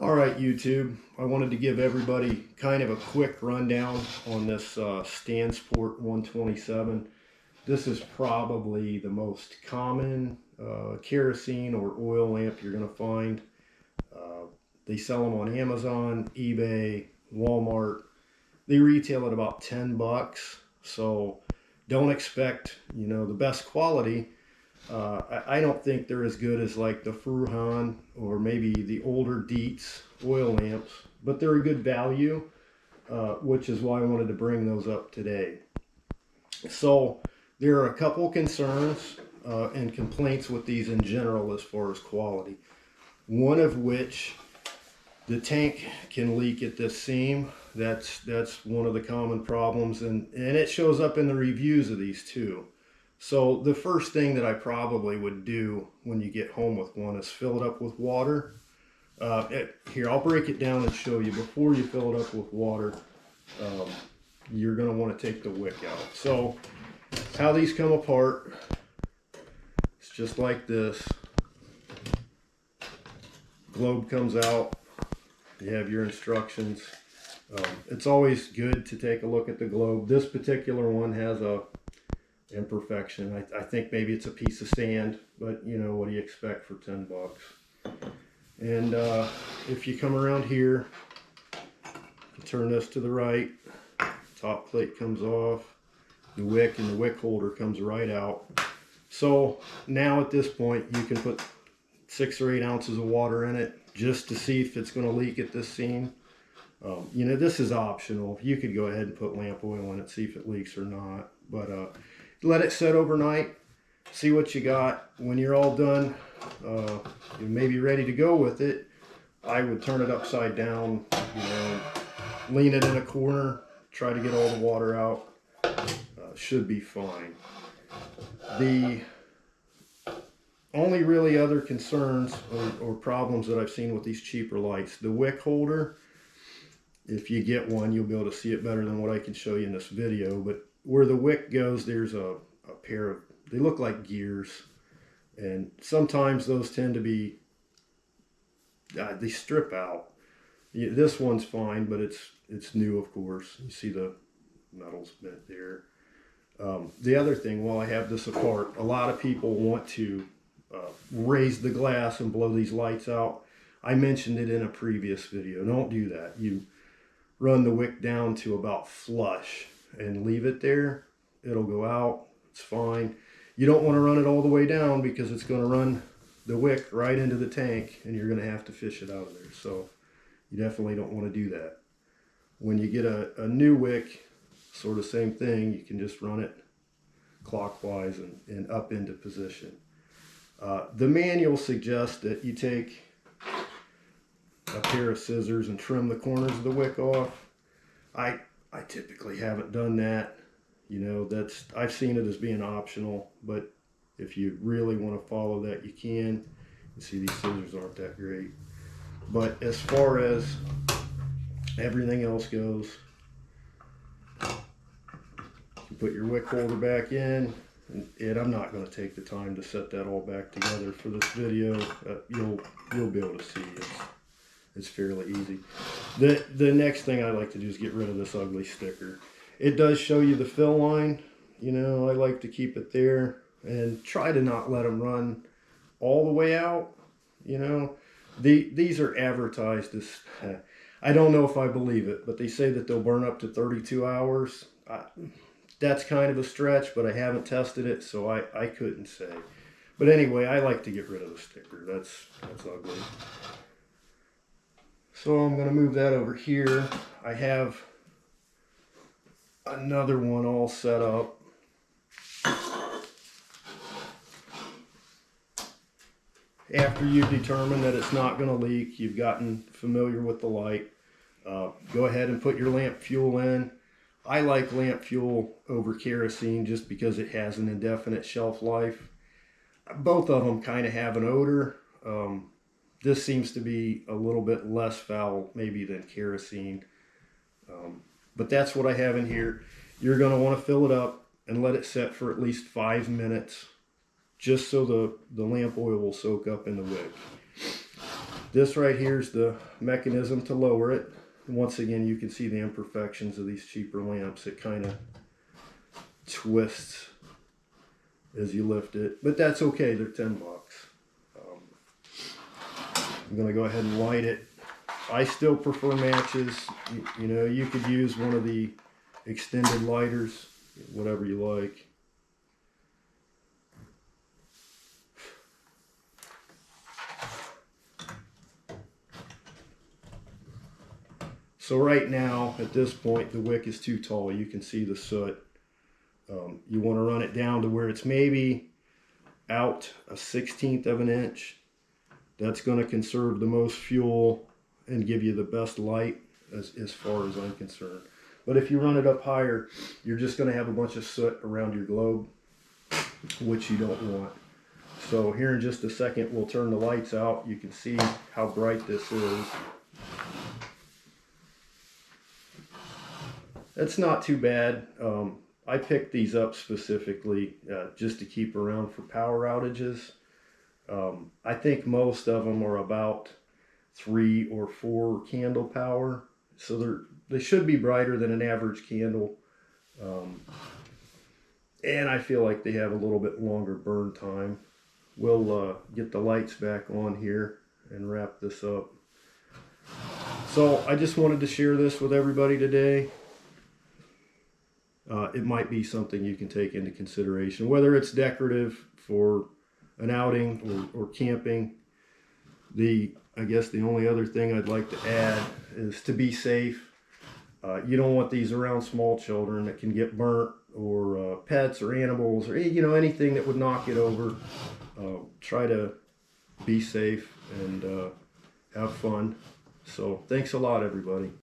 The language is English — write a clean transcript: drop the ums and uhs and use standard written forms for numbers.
All right, YouTube, I wanted to give everybody kind of a quick rundown on this Stansport 127. This is probably the most common kerosene or oil lamp you're going to find. Uh, they sell them on Amazon, eBay, Walmart. They retail at about 10 bucks. So don't expect, the best quality. I don't think they're as good as like the Fruhan or maybe the older Dietz oil lamps, but they're a good value, which is why I wanted to bring those up today. So there are a couple concerns and complaints with these in general as far as quality. One of which, the tank can leak at this seam. That's one of the common problems, and it shows up in the reviews of these too. So the first thing that I probably would do when you get home with one is fill it up with water. Here, I'll break it down and show you. Before you fill it up with water, you're going to want to take the wick out. So how these come apart, it's just like this. Globe comes out. You have your instructions. It's always good to take a look at the globe. This particular one has a imperfection. I think maybe it's a piece of sand, but what do you expect for 10 bucks? And if you come around here, turn this to the right, top plate comes off, the wick and the wick holder comes right out. So now at this point you can put 6 or 8 ounces of water in it just to see if it's going to leak at this seam. This is optional. You could go ahead and put lamp oil in it, see if it leaks or not, but let it set overnight, see what you got. When you're all done, you may be ready to go with it. I would turn it upside down, lean it in a corner, try to get all the water out. Should be fine. The only really other concerns or problems that I've seen with these cheaper lights, the wick holder, if you get one, you'll be able to see it better than what I can show you in this video, but where the wick goes, there's a pair of, they look like gears, and sometimes those tend to be, they strip out. This one's fine, but it's new, of course. You see the metal's bent there. The other thing, while I have this apart, a lot of people want to raise the glass and blow these lights out. I mentioned it in a previous video. Don't do that. You run the wick down to about flush and leave it there. It'll go out. It's fine. You don't want to run it all the way down because it's going to run the wick right into the tank and you're going to have to fish it out of there. So you definitely don't want to do that. When you get a new wick, sort of same thing, you can just run it clockwise and up into position. The manual suggests that you take a pair of scissors and trim the corners of the wick off. I typically haven't done that. I've seen it as being optional, but if you really want to follow that, you can. You see these scissors aren't that great. But as far as everything else goes, you put your wick holder back in, and I'm not going to take the time to set that all back together for this video. You'll be able to see it's fairly easy. The next thing I like to do is get rid of this ugly sticker. It does show you the fill line. I like to keep it there and try to not let them run all the way out. These are advertised as, I don't know if I believe it, but they say that they'll burn up to 32 hours. That's kind of a stretch, but I haven't tested it, so I couldn't say. But anyway, I like to get rid of the sticker. That's ugly. So I'm going to move that over here. I have another one all set up. After you've determined that it's not going to leak, you've gotten familiar with the light, go ahead and put your lamp fuel in. I like lamp fuel over kerosene just because it has an indefinite shelf life. Both of them kind of have an odor. This seems to be a little bit less foul maybe than kerosene. But that's what I have in here. You're going to want to fill it up and let it set for at least 5 minutes, just so the lamp oil will soak up in the wick. This right here is the mechanism to lower it. And once again, you can see the imperfections of these cheaper lamps. It kind of twists as you lift it, but that's okay. They're 10 bucks. I'm gonna go ahead and light it. I still prefer matches. You know, you could use one of the extended lighters, whatever you like. So right now, at this point, the wick is too tall. You can see the soot. You want to run it down to where it's maybe out a 1/16 of an inch. That's going to conserve the most fuel and give you the best light as far as I'm concerned. But if you run it up higher, you're just going to have a bunch of soot around your globe, which you don't want. So here in just a second, we'll turn the lights out. You can see how bright this is. That's not too bad. I picked these up specifically just to keep around for power outages. I think most of them are about 3 or 4 candle power, so they should be brighter than an average candle, and I feel like they have a little bit longer burn time. We'll get the lights back on here and wrap this up. So I just wanted to share this with everybody today. It might be something you can take into consideration, whether it's decorative for an outing or camping. I guess the only other thing I'd like to add is to be safe. You don't want these around small children that can get burnt, or pets or animals, or anything that would knock it over. Try to be safe and have fun. So thanks a lot, everybody.